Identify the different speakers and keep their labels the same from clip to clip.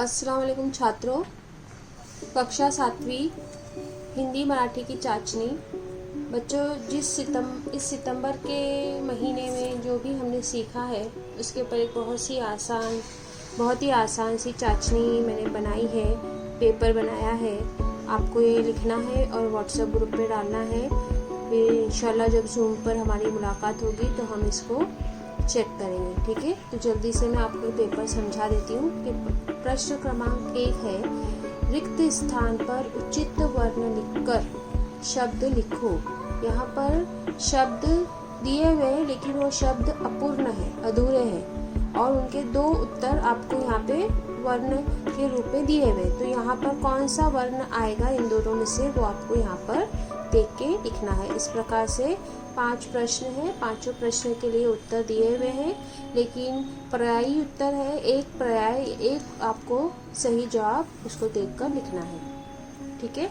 Speaker 1: अस्सलाम वालेकुम छात्रों, कक्षा 7वीं हिंदी मराठी की चाचनी। बच्चों, इस सितंबर के महीने में जो भी हमने सीखा है उसके ऊपर एक बहुत ही आसान सी चाचनी मैंने बनाई है, पेपर बनाया है। आपको ये लिखना है और व्हाट्सएप ग्रुप पे डालना है। फिर इंशाल्लाह जब जूम पर हमारी मुलाकात होगी तो हम इसको चेक करेंगे, ठीक है। तो जल्दी से मैं आपको पेपर समझा देती हूँ कि प्रश्न क्रमांक 1 है, रिक्त स्थान पर उचित वर्ण लिखकर शब्द लिखो। यहाँ पर शब्द दिए हुए हैं लेकिन वो शब्द अपूर्ण है, अधूरे हैं और उनके 2 उत्तर आपको यहाँ पे वर्ण के रूप में दिए हुए। तो यहाँ पर कौन सा वर्ण आएगा इन दोनों में से वो आपको यहाँ पर देख के लिखना है। इस प्रकार से 5 प्रश्न हैं, 5 प्रश्न के लिए उत्तर दिए हुए हैं, लेकिन पर्यायी उत्तर है, एक आपको सही जवाब उसको देखकर लिखना है, ठीक है।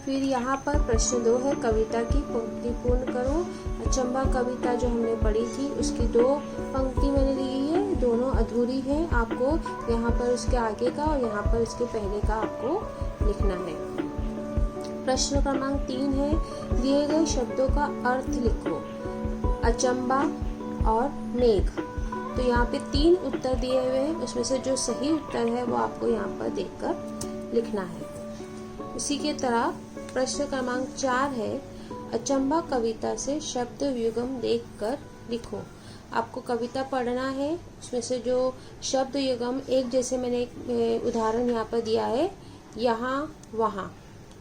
Speaker 1: फिर यहाँ पर प्रश्न 2 है, कविता की पंक्ति पूर्ण करो। अचंबा कविता जो हमने पढ़ी थी उसकी 2 पंक्ति मैंने ली है, दोनों अधूरी है। आपको यहाँ पर उसके आगे का और यहाँ पर उसके पहले का आपको लिखना है। प्रश्न क्रमांक 3 है, दिए गए शब्दों का अर्थ लिखो। अचंबा और मेघ, तो यहाँ पे 3 उत्तर दिए हुए हैं, उसमें से जो सही उत्तर है वो आपको यहाँ पर देखकर लिखना है। इसी के तरह प्रश्न क्रमांक 4 है, अचंबा कविता से शब्द युगम देखकर लिखो। आपको कविता पढ़ना है, उसमें से जो शब्द युगम एक जैसे मैंने एक उदाहरण यहाँ पर दिया है, यहाँ वहाँ,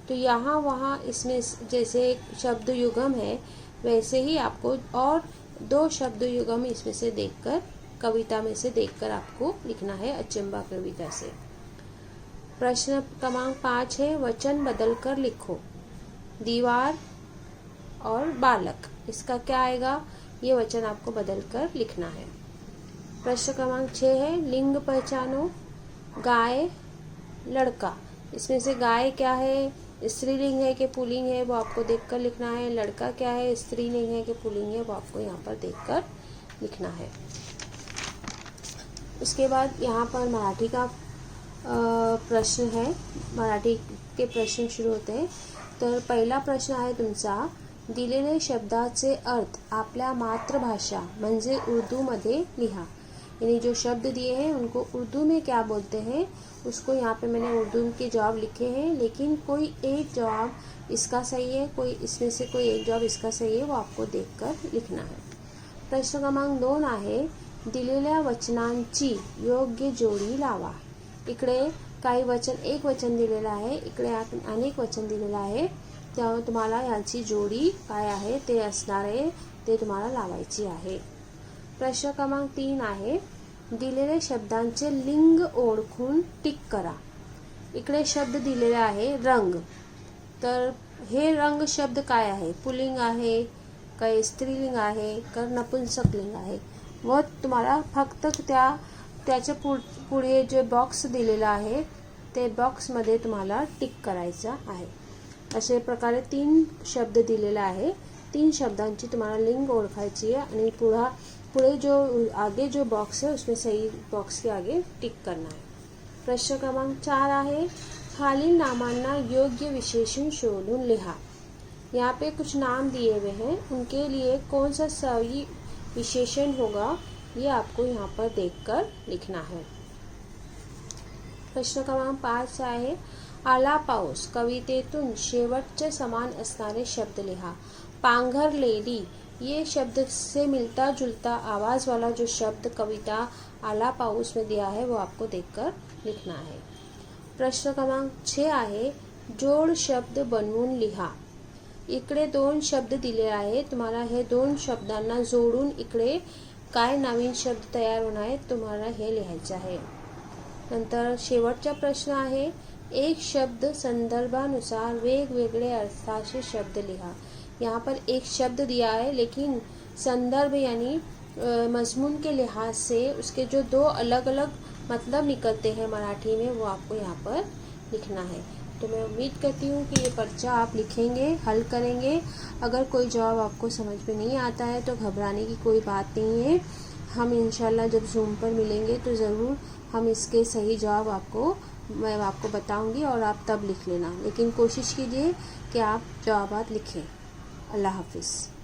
Speaker 1: तो यहाँ वहाँ इसमें जैसे एक शब्द युगम है वैसे ही आपको और 2 शब्द युगम इसमें से देखकर, कविता में से देखकर आपको लिखना है अचंबा कविता से। प्रश्न क्रमांक 5 है, वचन बदलकर लिखो। दीवार और बालक, इसका क्या आएगा, ये वचन आपको बदलकर लिखना है। प्रश्न क्रमांक 6 है, लिंग पहचानो। गाय, लड़का, इसमें से गाय क्या है, स्त्रीलिंग है कि पुल्लिंग है वो आपको देखकर लिखना है। लड़का क्या है, स्त्रीलिंग है कि पुल्लिंग है वो आपको यहाँ पर देखकर लिखना है। उसके बाद यहाँ पर मराठी का प्रश्न है, मराठी के प्रश्न शुरू होते हैं। तर पहिला प्रश्न आहे तुमचा, दिलेले शब्दाचे अर्थ आपल्या मातृभाषा म्हणजे उर्दू मध्ये लिहा। यानी जो शब्द दिए हैं उनको उर्दू में क्या बोलते हैं उसको यहाँ पे मैंने उर्दू के जवाब लिखे हैं, लेकिन कोई एक जवाब इसका सही है, कोई इसमें से कोई एक जवाब इसका सही है, वो आपको देखकर लिखना है। प्रश्न क्रमांक 2 आहे, दिलेल्या वचनांची योग्य जोडी लावा। इकडे काही वचन, एक वचन दिलेलं आहे, इकडे अनेक वचन दिलेलं आहे, त्यामुळे तुम्हाला याची जोडी काय आहे ते असणार आहे, ते तुम्हाला लावायची आहे। प्रश्न क्रमांक 3 आहे, दिलेल्या शब्दांचे लिंग ओळखून टिक करा। इकडे शब्द दिलेले आहे रंग, तर हे रंग शब्द काय आहे, पुल्लिंग आहे का स्त्रीलिंग आहे का नपुंसकलिंग आहे, व तुम्हाला फक्त त्याच्या पुढे जे बॉक्स दिलेला आहे ते बॉक्समध्ये तुम्हाला टिक करायचा आहे। अशा प्रकारे 3 शब्द दिलेले आहे, 3 शब्दांची तुम्हाला लिंग ओळखायची आहे आणि पुढे जो आगे जो बॉक्स है उसमें सही बॉक्स के आगे टिक करना है। प्रश्न क्रमांक 4 आहे, खालील नामांना योग्य विशेषण शोधून लिहा। यहाँ पे कुछ नाम दिए हुए हैं, उनके लिए कौन सा सही विशेषण होगा ये आपको यहाँ पर देखकर लिखना है। प्रश्न क्रमांक 5 आहे, आला पाऊस कवितेतून शेवटचे समान असणारे शब्द लिहा। पांघरलेली, ये शब्द से मिलता जुलता आवाज वाला जो शब्द कविता आला पाऊस में दिया है वो आपको देखकर लिखना है। प्रश्न क्रमांक 6 आहे, जोड शब्द बनवून लिहा। इकडे 2 शब्द दिले आहे, तुम्हाला हे 2 शब्दांना जोडून इकडे काय नवीन शब्द तयार होणार आहेत तुम्हाला हे लिहायचे आहे। नंतर शेवटचा प्रश्न आहे, एक शब्द संदर्भानुसार वेगवेगळे अर्थाचे शब्द लिहा। यहाँ पर एक शब्द दिया है लेकिन संदर्भ यानी मजमून के लिहाज से उसके जो 2 अलग अलग मतलब निकलते हैं मराठी में वो आपको यहाँ पर लिखना है। तो मैं उम्मीद करती हूँ कि ये पर्चा आप लिखेंगे, हल करेंगे। अगर कोई जवाब आपको समझ में नहीं आता है तो घबराने की कोई बात नहीं है, हम इंशाल्लाह जब ज़ूम पर मिलेंगे तो ज़रूर हम इसके सही जवाब मैं आपको बताऊंगी और आप तब लिख लेना, लेकिन कोशिश कीजिए कि आप जवाबात लिखें। अल्लाह हाफिज़।